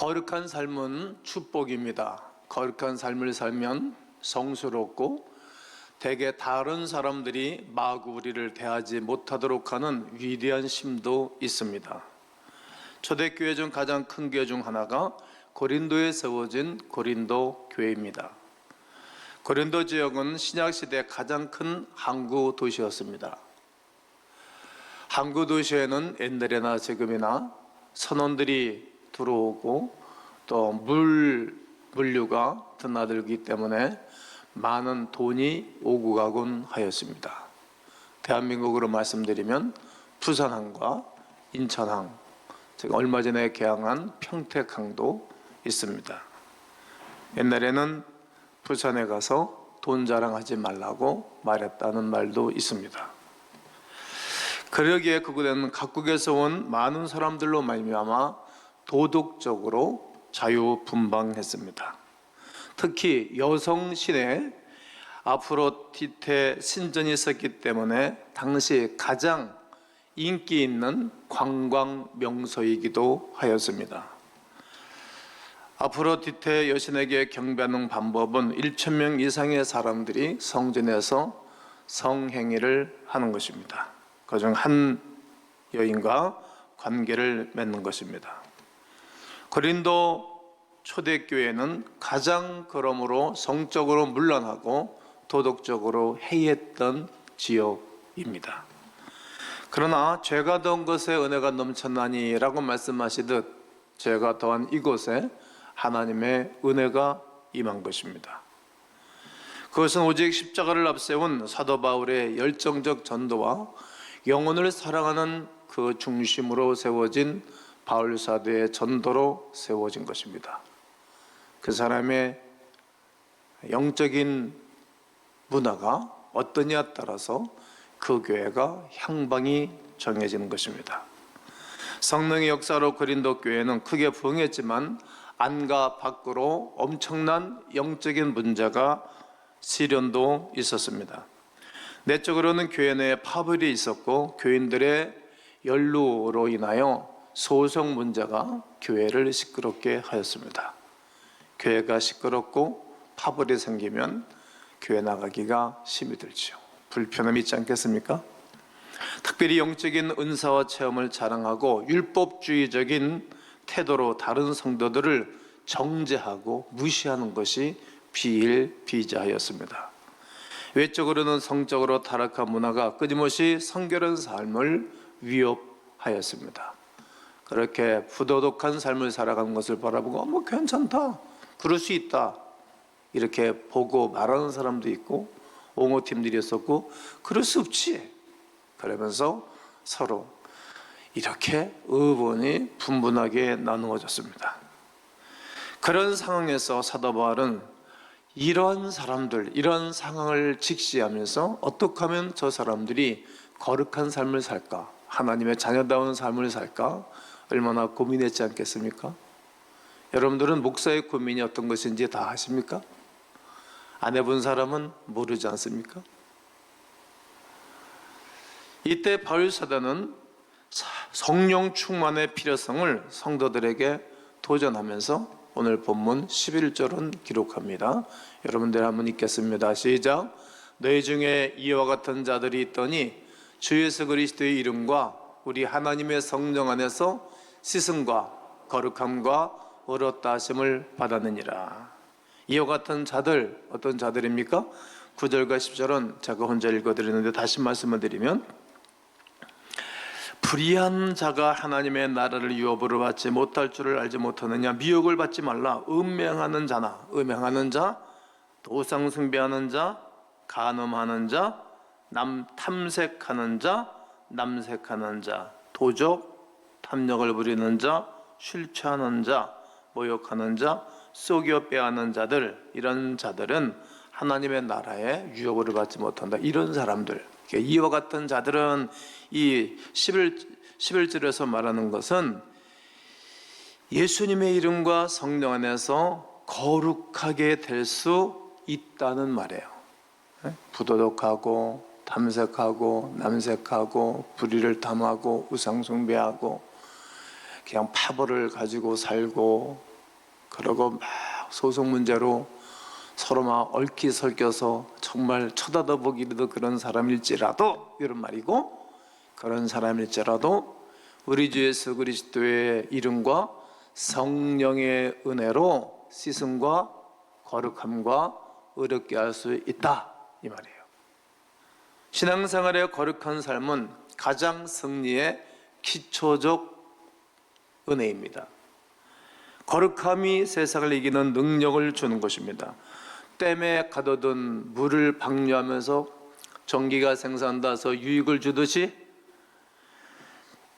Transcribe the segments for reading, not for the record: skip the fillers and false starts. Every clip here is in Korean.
거룩한 삶은 축복입니다. 거룩한 삶을 살면 성스럽고 대개 다른 사람들이 마구 우리를 대하지 못하도록 하는 위대한 힘도 있습니다. 초대교회 중 가장 큰 교회 중 하나가 고린도에 세워진 고린도 교회입니다. 고린도 지역은 신약시대 가장 큰 항구 도시였습니다. 항구 도시에는 옛날이나 지금이나 선원들이 들어오고 또 물류가 드나들기 때문에 많은 돈이 오고 가곤 하였습니다. 대한민국으로 말씀드리면 부산항과 인천항, 즉 얼마 전에 개항한 평택항도 있습니다. 옛날에는 부산에 가서 돈 자랑하지 말라고 말했다는 말도 있습니다. 그러기에 그곳에는 각국에서 온 많은 사람들로 말미암아 도덕적으로 자유분방했습니다. 특히 여성 신에 아프로디테 신전이 있었기 때문에 당시 가장 인기 있는 관광 명소이기도 하였습니다. 아프로디테 여신에게 경배하는 방법은 1,000명 이상의 사람들이 성전에서 성행위를 하는 것입니다. 그중 한 여인과 관계를 맺는 것입니다. 고린도 초대교회는 가장 그러므로 성적으로 문란하고 도덕적으로 해이했던 지역입니다. 그러나 죄가 더한 것에 은혜가 넘쳤나니 라고 말씀하시듯 죄가 더한 이곳에 하나님의 은혜가 임한 것입니다. 그것은 오직 십자가를 앞세운 사도 바울의 열정적 전도와 영혼을 사랑하는 그 중심으로 세워진 바울 사도의 전도로 세워진 것입니다. 그 사람의 영적인 문화가 어떠냐에 따라서 그 교회가 향방이 정해지는 것입니다. 성령의 역사로 고린도 교회는 크게 부흥했지만 안과 밖으로 엄청난 영적인 문제가 시련도 있었습니다. 내적으로는 교회 내에 파벌이 있었고 교인들의 연루로 인하여 소송 문제가 교회를 시끄럽게 하였습니다. 교회가 시끄럽고 파벌이 생기면 교회 나가기가 힘이 들죠. 불편함이 있지 않겠습니까? 특별히 영적인 은사와 체험을 자랑하고 율법주의적인 태도로 다른 성도들을 정죄하고 무시하는 것이 비일비재하였습니다. 외적으로는 성적으로 타락한 문화가 끊임없이 성결한 삶을 위협하였습니다. 그렇게 부도덕한 삶을 살아가는 것을 바라보고 뭐 괜찮다, 그럴 수 있다 이렇게 보고 말하는 사람도 있고 옹호팀들이 있었고 그럴 수 없지 그러면서 서로 이렇게 의견이 분분하게 나누어졌습니다. 그런 상황에서 사도 바울은 이런 사람들, 이런 상황을 직시하면서 어떻게 하면 저 사람들이 거룩한 삶을 살까, 하나님의 자녀다운 삶을 살까 얼마나 고민했지 않겠습니까? 여러분들은 목사의 고민이 어떤 것인지 다 아십니까? 안 해본 사람은 모르지 않습니까? 이때 바울 사도는 성령 충만의 필요성을 성도들에게 도전하면서 오늘 본문 11절은 기록합니다. 여러분들 한번 읽겠습니다. 시작. 너희 중에 이와 같은 자들이 있더니 주 예수 그리스도의 이름과 우리 하나님의 성령 안에서 씻음과 거룩함과 얻었다 하심을 받았느니라. 이와 같은 자들, 어떤 자들입니까? 9절과 10절은 제가 혼자 읽어드리는데 다시 말씀을 드리면 불의한 자가 하나님의 나라를 유업으로 받지 못할 줄을 알지 못하느냐. 미혹을 받지 말라. 음행하는 자나, 음행하는 자, 도상 숭배하는 자, 간음하는 자, 탐색하는 자, 남색하는 자, 도적, 탐욕을 부리는 자, 실추하는 자, 모욕하는 자, 속여 빼앗는 자들, 이런 자들은 하나님의 나라에 유업을 받지 못한다. 이런 사람들, 이와 같은 자들은 이 11절에서 말하는 것은 예수님의 이름과 성령 안에서 거룩하게 될 수 있다는 말이에요. 부도덕하고 탐색하고 남색하고 불의를 탐하고 우상숭배하고 그냥 파벌을 가지고 살고 그리고 막 소송 문제로 서로 막 얽히설켜서 정말 쳐다도 보기도 그런 사람일지라도, 이런 말이고, 그런 사람일지라도 우리 주 예수 그리스도의 이름과 성령의 은혜로 씻음과 거룩함과 의롭게 할 수 있다, 이 말이에요. 신앙생활의 거룩한 삶은 가장 승리의 기초적 은혜입니다. 거룩함이 세상을 이기는 능력을 주는 것입니다. 댐에 가둬둔 물을 방류하면서 전기가 생산돼서 유익을 주듯이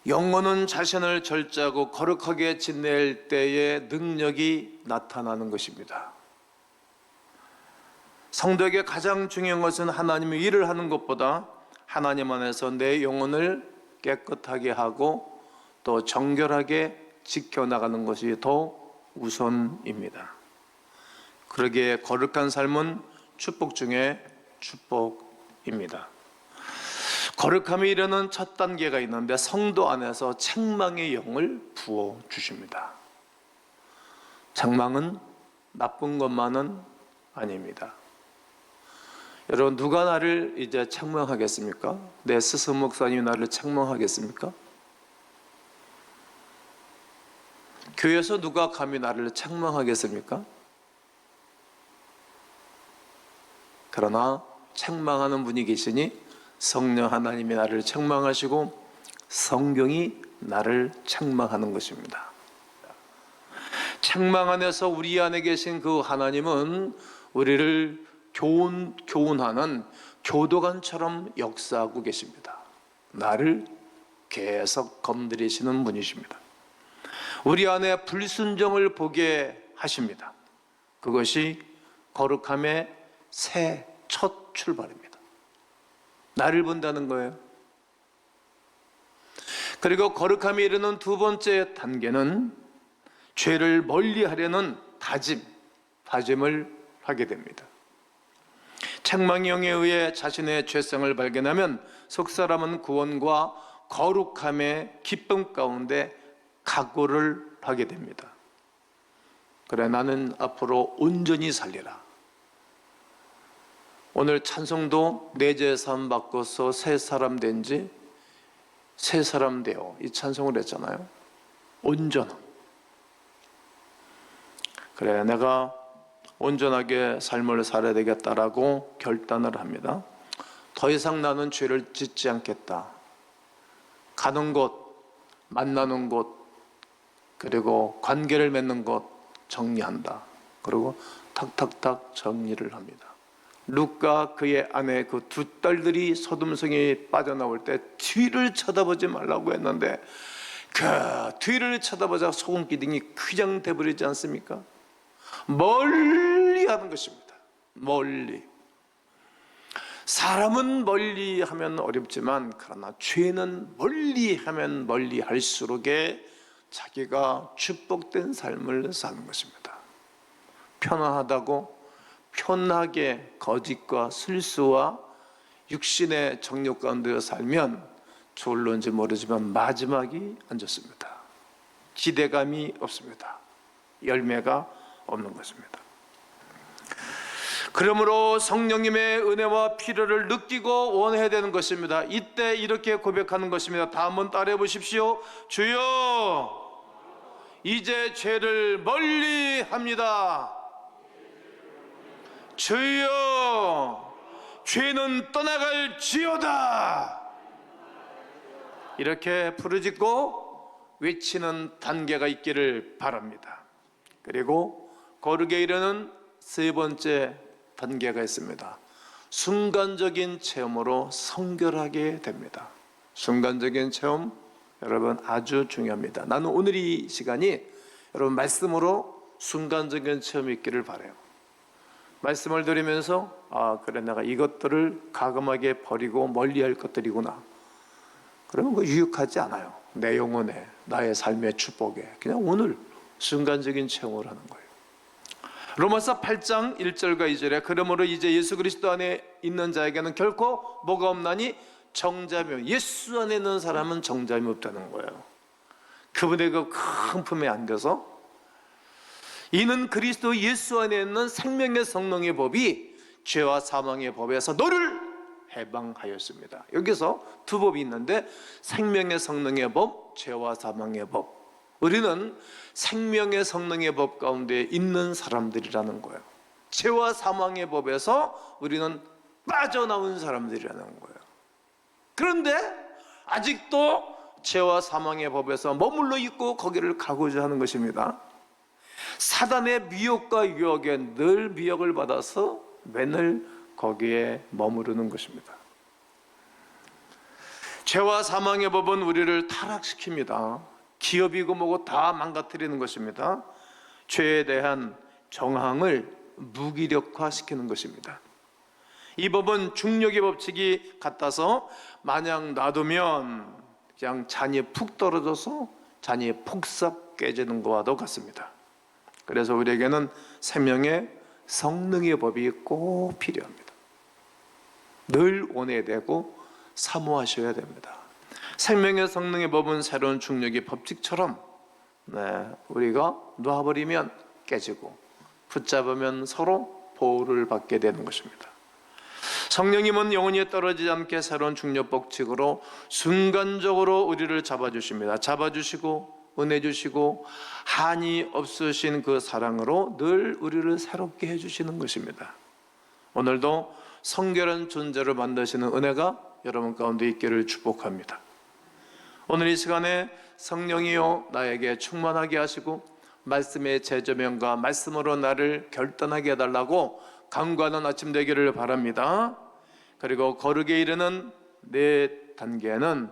영혼은 자신을 절제하고 거룩하게 지낼 때의 능력이 나타나는 것입니다. 성도에게 가장 중요한 것은 하나님의 일을 하는 것보다 하나님 안에서 내 영혼을 깨끗하게 하고 또 정결하게 지켜나가는 것이 더 우선입니다. 그러기에 거룩한 삶은 축복 중에 축복입니다. 거룩함이 이르는 첫 단계가 있는데 성도 안에서 책망의 영을 부어주십니다. 책망은 나쁜 것만은 아닙니다. 여러분, 누가 나를 이제 책망하겠습니까? 내 스승 목사님이 나를 책망하겠습니까? 교회에서 누가 감히 나를 책망하겠습니까? 그러나 책망하는 분이 계시니 성령 하나님이 나를 책망하시고 성경이 나를 책망하는 것입니다. 책망 안에서 우리 안에 계신 그 하나님은 우리를 교훈하는 교도관처럼 역사하고 계십니다. 나를 계속 건드리시는 분이십니다. 우리 안에 불순종을 보게 하십니다. 그것이 거룩함의 새 첫 출발입니다. 나를 본다는 거예요. 그리고 거룩함이 이르는 두 번째 단계는 죄를 멀리하려는 다짐을 하게 됩니다. 책망의 영에 의해 자신의 죄성을 발견하면 속사람은 구원과 거룩함의 기쁨 가운데 각오를 하게 됩니다. 그래, 나는 앞으로 온전히 살리라. 오늘 찬송도 내 죄 사함 받고서 새 사람 된지 새 사람 되어, 이 찬송을 했잖아요. 온전함. 그래, 내가 온전하게 삶을 살아야 되겠다라고 결단을 합니다. 더 이상 나는 죄를 짓지 않겠다. 가는 곳, 만나는 곳, 그리고 관계를 맺는 것 정리한다. 그리고 탁탁탁 정리를 합니다. 룻과 그의 아내 그 두 딸들이 소돔성에 빠져나올 때 뒤를 쳐다보지 말라고 했는데 그 뒤를 쳐다보자 소금기둥이 그냥 돼버리지 않습니까? 멀리 하는 것입니다. 멀리. 사람은 멀리 하면 어렵지만 그러나 죄는 멀리 하면 멀리 할수록에 자기가 축복된 삶을 사는 것입니다. 편안하다고 편하게 거짓과 술수와 육신의 정욕 가운데 살면 좋을런지 모르지만 마지막이 안 좋습니다. 기대감이 없습니다. 열매가 없는 것입니다. 그러므로 성령님의 은혜와 필요를 느끼고 원해야 되는 것입니다. 이때 이렇게 고백하는 것입니다. 다 한번 따라해 보십시오. 주여, 이제 죄를 멀리 합니다. 주여, 죄는 떠나갈지어다. 이렇게 부르짖고 외치는 단계가 있기를 바랍니다. 그리고 거룩에 이르는 세 번째 단계가 있습니다. 순간적인 체험으로 성결하게 됩니다. 순간적인 체험, 여러분 아주 중요합니다. 나는 오늘 이 시간이 여러분 말씀으로 순간적인 체험이 있기를 바라요. 말씀을 들으면서 그래, 내가 이것들을 가감하게 버리고 멀리할 것들이구나. 그러면 그 유익하지 않아요. 내 영혼에, 나의 삶의 축복에 그냥 오늘 순간적인 체험을 하는 거예요. 로마서 8장 1절과 2절에 그러므로 이제 예수 그리스도 안에 있는 자에게는 결코 뭐가 없나니 정잠이, 예수 안에 있는 사람은 정잠이 없다는 거예요. 그분의 그 큰 품에 안겨서 이는 그리스도 예수 안에 있는 생명의 성령의 법이 죄와 사망의 법에서 너를 해방하였습니다. 여기서 두 법이 있는데 생명의 성령의 법, 죄와 사망의 법. 우리는 생명의 성령의 법 가운데 있는 사람들이라는 거예요. 죄와 사망의 법에서 우리는 빠져나온 사람들이라는 거예요. 그런데 아직도 죄와 사망의 법에서 머물러 있고 거기를 가고자 하는 것입니다. 사단의 미혹과 유혹에 늘 미혹을 받아서 맨날 거기에 머무르는 것입니다. 죄와 사망의 법은 우리를 타락시킵니다. 기업이고 뭐고 다 망가뜨리는 것입니다. 죄에 대한 정황을 무기력화시키는 것입니다. 이 법은 중력의 법칙이 같아서 마냥 놔두면 그냥 잔이 푹 떨어져서 잔이 폭삭 깨지는 것과도 같습니다. 그래서 우리에게는 생명의 성령의 법이 꼭 필요합니다. 늘 원해되고 사모하셔야 됩니다. 생명의 성령의 법은 새로운 중력의 법칙처럼 우리가 놔버리면 깨지고 붙잡으면 서로 보호를 받게 되는 것입니다. 성령님은 영원히 떨어지지 않게 새로운 중력 법칙으로 순간적으로 우리를 잡아주십니다. 잡아주시고 은혜 주시고 한이 없으신 그 사랑으로 늘 우리를 새롭게 해주시는 것입니다. 오늘도 성결한 존재를 만드시는 은혜가 여러분 가운데 있기를 축복합니다. 오늘 이 시간에 성령이여 나에게 충만하게 하시고 말씀의 재조명과 말씀으로 나를 결단하게 해달라고 간구하는 아침 되기를 바랍니다. 그리고 거룩에 이르는 네 단계는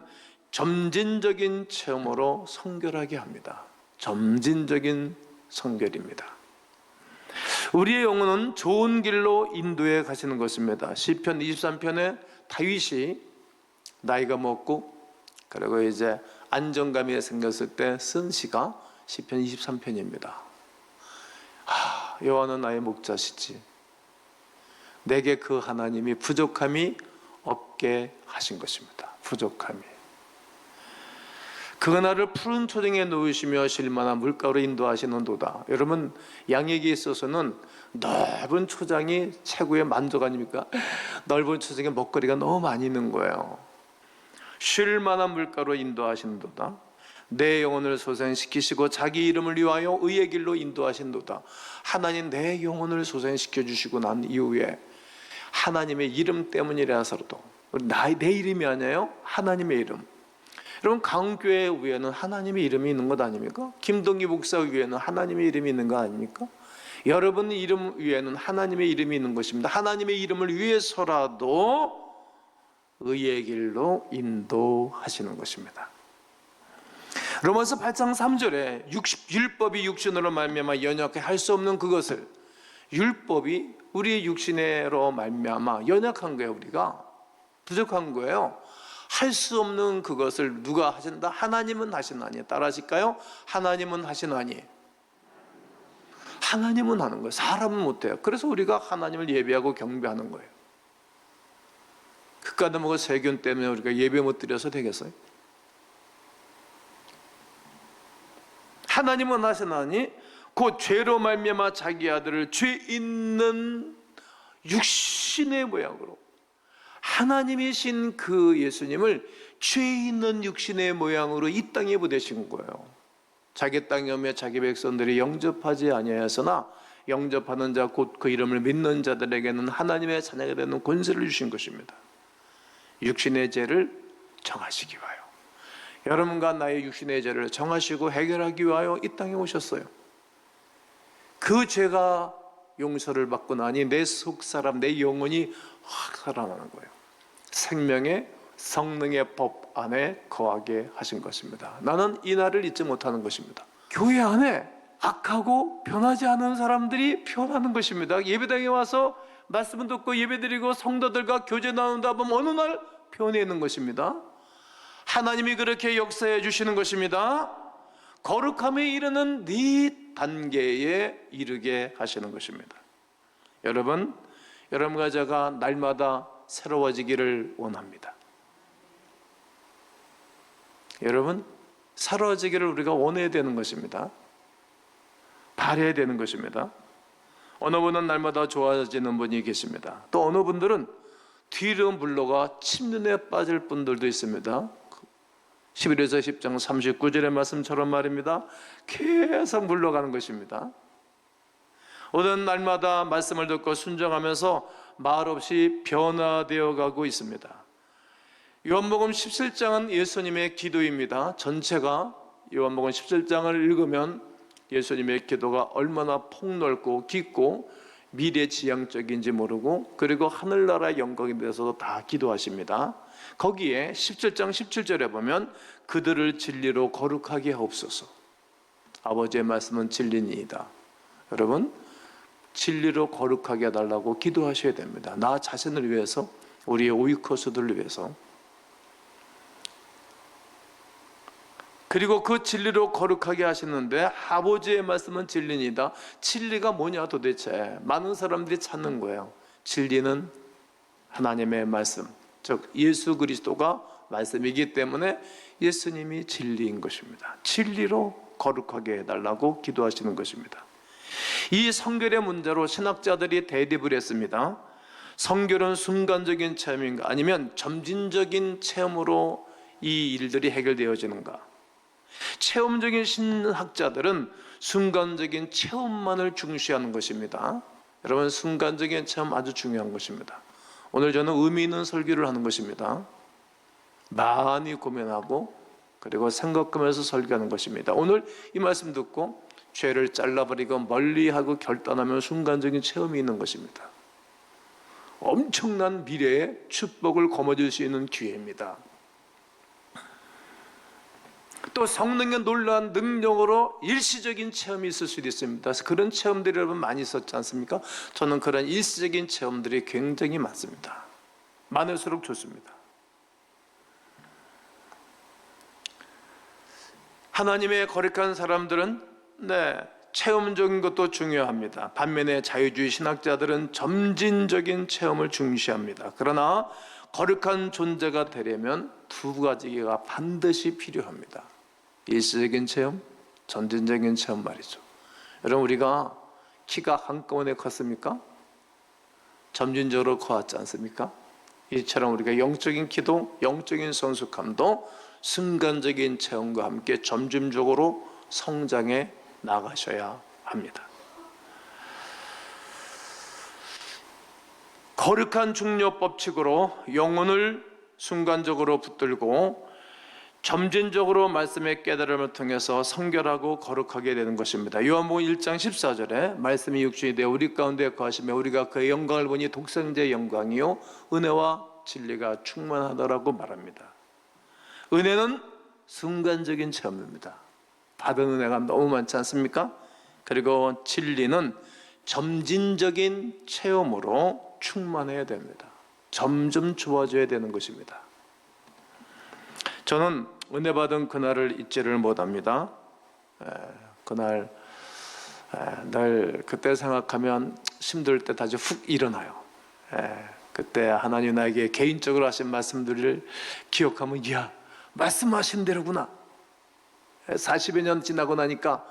점진적인 체험으로 성결하게 합니다. 점진적인 성결입니다. 우리의 영혼은 좋은 길로 인도해 가시는 것입니다. 시편 23편에 다윗이 나이가 먹고 그리고 이제 안정감이 생겼을 때 쓴 시가 시편 23편입니다. 여호와는 나의 목자시지 내게 그 하나님이 부족함이 없게 하신 것입니다. 부족함이. 그가 나를 푸른 초정에 놓으시며 쉴만한 물가로 인도하시는도다. 여러분, 양에게 있어서는 넓은 초장이 최고의 만족 아닙니까? 넓은 초장에 먹거리가 너무 많이 있는 거예요. 쉴만한 물가로 인도하시는도다. 내 영혼을 소생시키시고 자기 이름을 위하여 의의 길로 인도하신도다. 하나님 내 영혼을 소생시켜 주시고 난 이후에 하나님의 이름 때문이라서도 내 이름이 아니에요. 하나님의 이름. 여러분, 강교회 위에는 하나님의 이름이 있는 것 아닙니까? 김동기 목사 위에는 하나님의 이름이 있는 거 아닙니까? 여러분 이름 위에는 하나님의 이름이 있는 것입니다. 하나님의 이름을 위해서라도 의의 길로 인도하시는 것입니다. 로마서 8장 3절에 율법이 육신으로 말미암아 연약하게 할 수 없는 그것을, 율법이 우리의 육신으로 말미암아 연약한 거예요. 우리가 부족한 거예요. 할 수 없는 그것을 누가 하신다? 하나님은 하시나니. 따라하실까요? 하나님은 하시나니. 하나님은 하는 거예요. 사람은 못해요. 그래서 우리가 하나님을 예배하고 경배하는 거예요. 그까짓 세균 때문에 우리가 예배 못 드려서 되겠어요? 하나님은 하시나니 그 죄로 말미암아 자기 아들을 죄 있는 육신의 모양으로, 하나님이신 그 예수님을 죄 있는 육신의 모양으로 이 땅에 보내신 거예요. 자기 땅에 오며 자기 백성들이 영접하지 아니하였으나 영접하는 자 곧 그 이름을 믿는 자들에게는 하나님의 자녀가 되는 권세를 주신 것입니다. 육신의 죄를 정하시기 위하여, 여러분과 나의 육신의 죄를 정하시고 해결하기 위하여 이 땅에 오셨어요. 그 죄가 용서를 받고 나니 내 속사람, 내 영혼이 확 살아나는 거예요. 생명의 성령의 법 안에 거하게 하신 것입니다. 나는 이 날을 잊지 못하는 것입니다. 교회 안에 악하고 변하지 않은 사람들이 변하는 것입니다. 예배당에 와서 말씀을 듣고 예배드리고 성도들과 교제 나눈다 보면 어느 날 변해있는 것입니다. 하나님이 그렇게 역사해 주시는 것입니다. 거룩함에 이르는 네 단계에 이르게 하시는 것입니다. 여러분과 제가 날마다 새로워지기를 원합니다. 여러분, 새로워지기를 우리가 원해야 되는 것입니다. 바라야 되는 것입니다. 어느 분은 날마다 좋아지는 분이 계십니다. 또 어느 분들은 뒤로 물러가 침륜에 빠질 분들도 있습니다. 11에서 10장 39절의 말씀처럼 말입니다. 계속 물러가는 것입니다. 오는 날마다 말씀을 듣고 순종하면서 말없이 변화되어 가고 있습니다. 요한복음 17장은 예수님의 기도입니다. 전체가 요한복음 17장을 읽으면 예수님의 기도가 얼마나 폭넓고 깊고 미래지향적인지 모르고, 그리고 하늘나라의 영광에 대해서도 다 기도하십니다. 거기에 17장 17절에 보면 그들을 진리로 거룩하게 하옵소서. 아버지의 말씀은 진리니이다. 여러분, 진리로 거룩하게 해달라고 기도하셔야 됩니다. 나 자신을 위해서, 우리의 오이커스들을 위해서. 그리고 그 진리로 거룩하게 하시는데 아버지의 말씀은 진리니다. 진리가 뭐냐 도대체? 많은 사람들이 찾는 거예요. 진리는 하나님의 말씀, 즉 예수 그리스도가 말씀이기 때문에 예수님이 진리인 것입니다. 진리로 거룩하게 해달라고 기도하시는 것입니다. 이 성결의 문제로 신학자들이 대립을 했습니다. 성결은 순간적인 체험인가, 아니면 점진적인 체험으로 이 일들이 해결되어지는가? 체험적인 신학자들은 순간적인 체험만을 중시하는 것입니다. 여러분, 순간적인 체험 아주 중요한 것입니다. 오늘 저는 의미 있는 설교를 하는 것입니다. 많이 고민하고 그리고 생각하면서 설교하는 것입니다. 오늘 이 말씀 듣고 죄를 잘라버리고 멀리하고 결단하면 순간적인 체험이 있는 것입니다. 엄청난 미래의 축복을 거머쥘 수 있는 기회입니다. 또 성령의 놀라운 능력으로 일시적인 체험이 있을 수도 있습니다. 그런 체험들이 여러분 많이 있었지 않습니까? 저는 그런 일시적인 체험들이 굉장히 많습니다. 많을수록 좋습니다. 하나님의 거룩한 사람들은 체험적인 것도 중요합니다. 반면에 자유주의 신학자들은 점진적인 체험을 중시합니다. 그러나 거룩한 존재가 되려면 두 가지가 반드시 필요합니다. 일시적인 체험, 점진적인 체험 말이죠. 여러분, 우리가 키가 한꺼번에 컸습니까? 점진적으로 커왔지 않습니까? 이처럼 우리가 영적인 키도, 영적인 성숙함도 순간적인 체험과 함께 점진적으로 성장해 나가셔야 합니다. 거룩한 중요 법칙으로 영혼을 순간적으로 붙들고 점진적으로 말씀의 깨달음을 통해서 성결하고 거룩하게 되는 것입니다. 요한복음 1장 14절에 말씀이 육신이 되어 우리 가운데 거하시며 우리가 그의 영광을 보니 독생자의 영광이요 은혜와 진리가 충만하더라고 말합니다. 은혜는 순간적인 체험입니다. 받은 은혜가 너무 많지 않습니까? 그리고 진리는 점진적인 체험으로 충만해야 됩니다. 점점 좋아져야 되는 것입니다. 저는 은혜 받은 그날을 잊지를 못합니다. 그날 늘 그때 생각하면 힘들 때 다시 훅 일어나요. 그때 하나님 나에게 개인적으로 하신 말씀들을 기억하면, 이야, 말씀하신 대로구나. 40여 년 지나고 나니까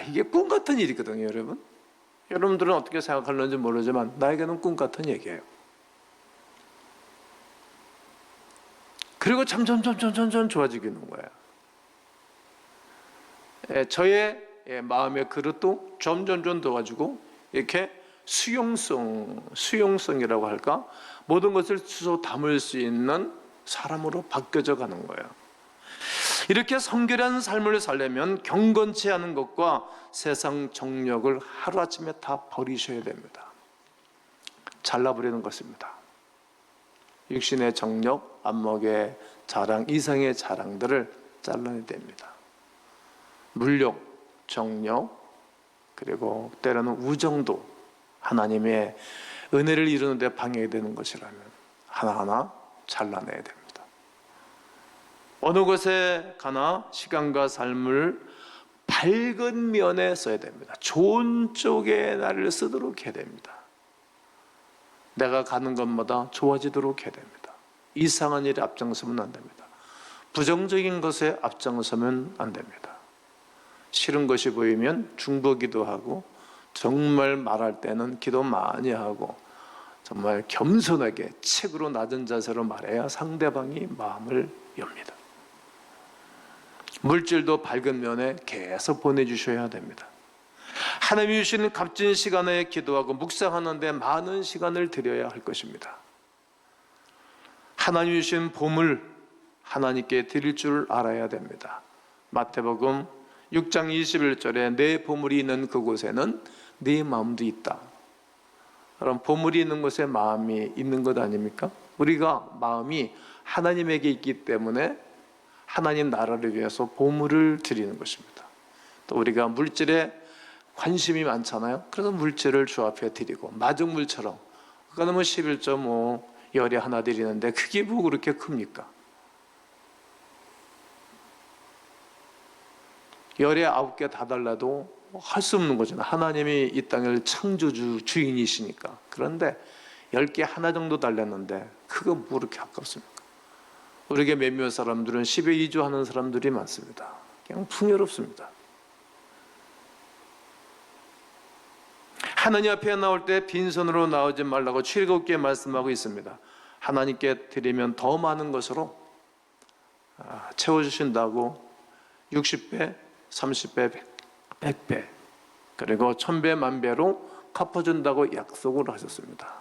이게 꿈 같은 일이거든요. 여러분, 여러분들은 어떻게 생각하는지 모르지만 나에게는 꿈 같은 얘기예요. 그리고 점점 좋아지는 거예요. 저의 마음의 그릇도 점점 좋아지고, 이렇게 수용성이라고 할까? 모든 것을 주워 담을 수 있는 사람으로 바뀌어져 가는 거예요. 이렇게 성결한 삶을 살려면 경건치 않은 것과 세상 정력을 하루아침에 다 버리셔야 됩니다. 잘라버리는 것입니다. 육신의 정력, 안목의 자랑, 이상의 자랑들을 잘라내야 됩니다. 물욕, 정력, 그리고 때로는 우정도 하나님의 은혜를 이루는 데 방해되는 것이라면 하나하나 잘라내야 됩니다. 어느 곳에 가나 시간과 삶을 밝은 면에 써야 됩니다. 좋은 쪽에 나를 쓰도록 해야 됩니다. 내가 가는 것마다 좋아지도록 해야 됩니다. 이상한 일에 앞장서면 안 됩니다. 부정적인 것에 앞장서면 안 됩니다. 싫은 것이 보이면 중보기도 하고, 정말 말할 때는 기도 많이 하고, 정말 겸손하게 책으로 낮은 자세로 말해야 상대방이 마음을 엽니다. 물질도 밝은 면에 계속 보내주셔야 됩니다. 하나님이 주시는 값진 시간에 기도하고 묵상하는 데 많은 시간을 들여야 할 것입니다. 하나님이 주신 보물 하나님께 드릴 줄 알아야 됩니다. 마태복음 6장 21절에 내 보물이 있는 그곳에는 네 마음도 있다. 그럼 보물이 있는 곳에 마음이 있는 것 아닙니까? 우리가 마음이 하나님에게 있기 때문에 하나님 나라를 위해서 보물을 드리는 것입니다. 또 우리가 물질에 관심이 많잖아요. 그래서 물질을 주 앞에 드리고, 마중물처럼 그거는 11.5 열에 하나 드리는데 그게 뭐 그렇게 큽니까? 열에 9개 다 달라도 할 수 없는 거잖아요. 하나님이 이 땅을 창조주 주인이시니까. 그런데 10개 하나 정도 달렸는데 그거 뭐 그렇게 아깝습니까? 우리에게 몇몇 사람들은 10에 2조 하는 사람들이 많습니다. 그냥 풍요롭습니다. 하나님 앞에 나올 때 빈손으로 나오지 말라고 출애굽기에 말씀하고 있습니다. 하나님께 드리면 더 많은 것으로 채워주신다고 60배, 30배, 100배, 그리고 1000배, 만배로 갚아준다고 약속을 하셨습니다.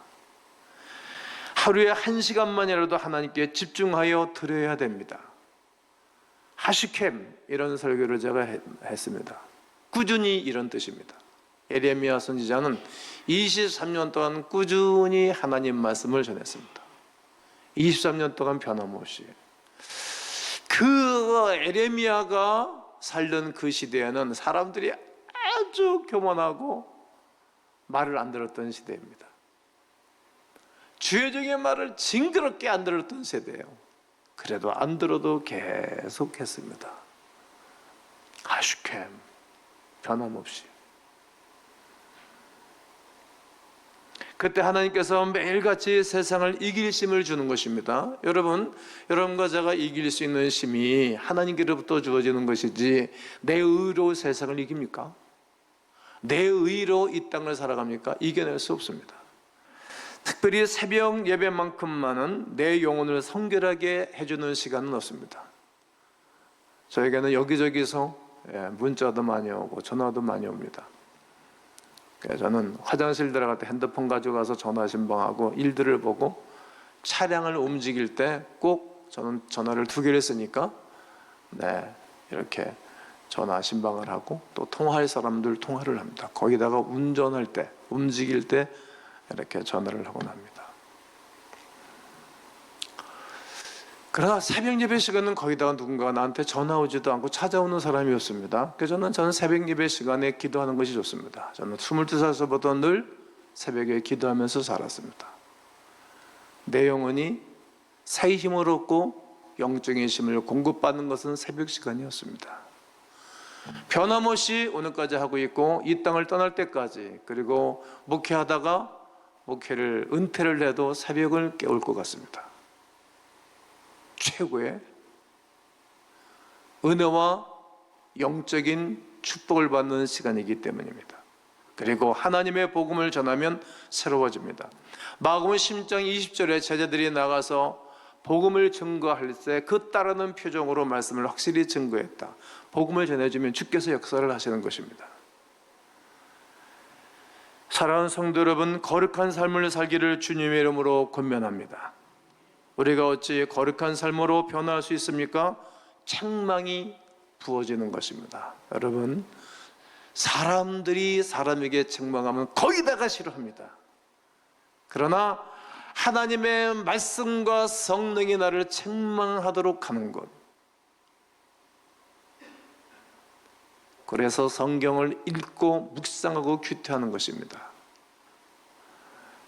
하루에 1시간만이라도 하나님께 집중하여 드려야 됩니다. 하시켐 이런 설교를 제가 했습니다. 꾸준히 이런 뜻입니다. 예레미야 선지자는 23년 동안 꾸준히 하나님 말씀을 전했습니다. 23년 동안 변함없이. 그 예레미야가 살던 그 시대에는 사람들이 아주 교만하고 말을 안 들었던 시대입니다. 주여정의 말을 징그럽게 안 들었던 세대예요. 그래도 안 들어도 계속 했습니다. 하슈켐 변함없이. 그때 하나님께서 매일같이 세상을 이길 힘을 주는 것입니다. 여러분과 제가 이길 수 있는 힘이 하나님께로부터 주어지는 것이지 내 의로 세상을 이깁니까? 내 의로 이 땅을 살아갑니까? 이겨낼 수 없습니다. 특별히 새벽 예배만큼만은 내 영혼을 성결하게 해주는 시간은 없습니다. 저에게는 여기저기서 문자도 많이 오고 전화도 많이 옵니다. 저는 화장실 들어갈 때 핸드폰 가져가서 전화 신방하고 일들을 보고, 차량을 움직일 때 꼭 저는 전화를 2개를 쓰니까 이렇게 전화 신방을 하고, 또 통화할 사람들 통화를 합니다. 거기다가 운전할 때, 움직일 때 이렇게 전화를 하곤 합니다. 그러나 새벽 예배 시간은 거기다가 누군가가 나한테 전화 오지도 않고 찾아오는 사람이 없습니다. 그래서 저는 새벽 예배 시간에 기도하는 것이 좋습니다. 저는 22살서부터 늘 새벽에 기도하면서 살았습니다. 내 영혼이 새 힘을 얻고 영적인 힘을 공급받는 것은 새벽 시간이었습니다. 변함없이 오늘까지 하고 있고, 이 땅을 떠날 때까지, 그리고 목회하다가 목회를 은퇴를 해도 새벽을 깨울 것 같습니다. 최고의 은혜와 영적인 축복을 받는 시간이기 때문입니다. 그리고 하나님의 복음을 전하면 새로워집니다. 마가복음 10장 20절에 제자들이 나가서 복음을 증거할 때 그 따르는 표정으로 말씀을 확실히 증거했다. 복음을 전해주면 주께서 역사를 하시는 것입니다. 사랑하는 성도 여러분, 거룩한 삶을 살기를 주님의 이름으로 권면합니다. 우리가 어찌 거룩한 삶으로 변화할 수 있습니까? 책망이 부어지는 것입니다. 여러분, 사람들이 사람에게 책망하면 거기다가 싫어합니다. 그러나 하나님의 말씀과 성령이 나를 책망하도록 하는 것, 그래서 성경을 읽고 묵상하고 규태하는 것입니다.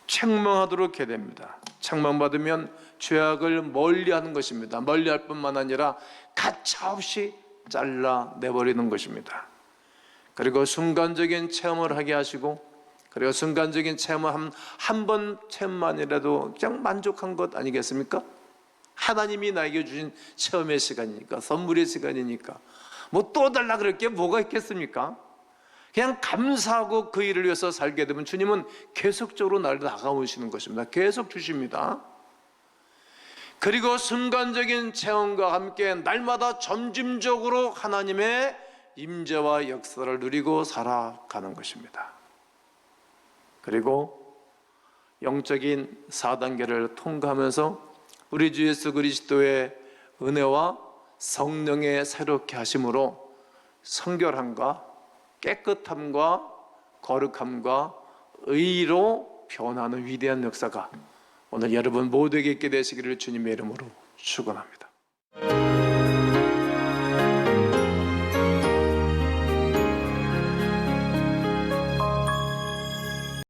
책망하도록 해야 됩니다. 책망받으면 죄악을 멀리하는 것입니다. 멀리할 뿐만 아니라 가차없이 잘라내버리는 것입니다. 그리고 순간적인 체험을 하게 하시고, 그리고 순간적인 체험을 한 번 체험만이라도 그냥 만족한 것 아니겠습니까? 하나님이 나에게 주신 체험의 시간이니까, 선물의 시간이니까 뭐 또 달라 그럴 게 뭐가 있겠습니까? 그냥 감사하고 그 일을 위해서 살게 되면 주님은 계속적으로 나를 다가오시는 것입니다. 계속 주십니다. 그리고 순간적인 체험과 함께 날마다 점진적으로 하나님의 임재와 역사를 누리고 살아가는 것입니다. 그리고 영적인 4단계를 통과하면서 우리 주 예수 그리스도의 은혜와 성령의 새롭게 하심으로 성결함과 깨끗함과 거룩함과 의로 변하는 위대한 역사가 오늘 여러분 모두에게 있게 되시기를 주님의 이름으로 축원합니다.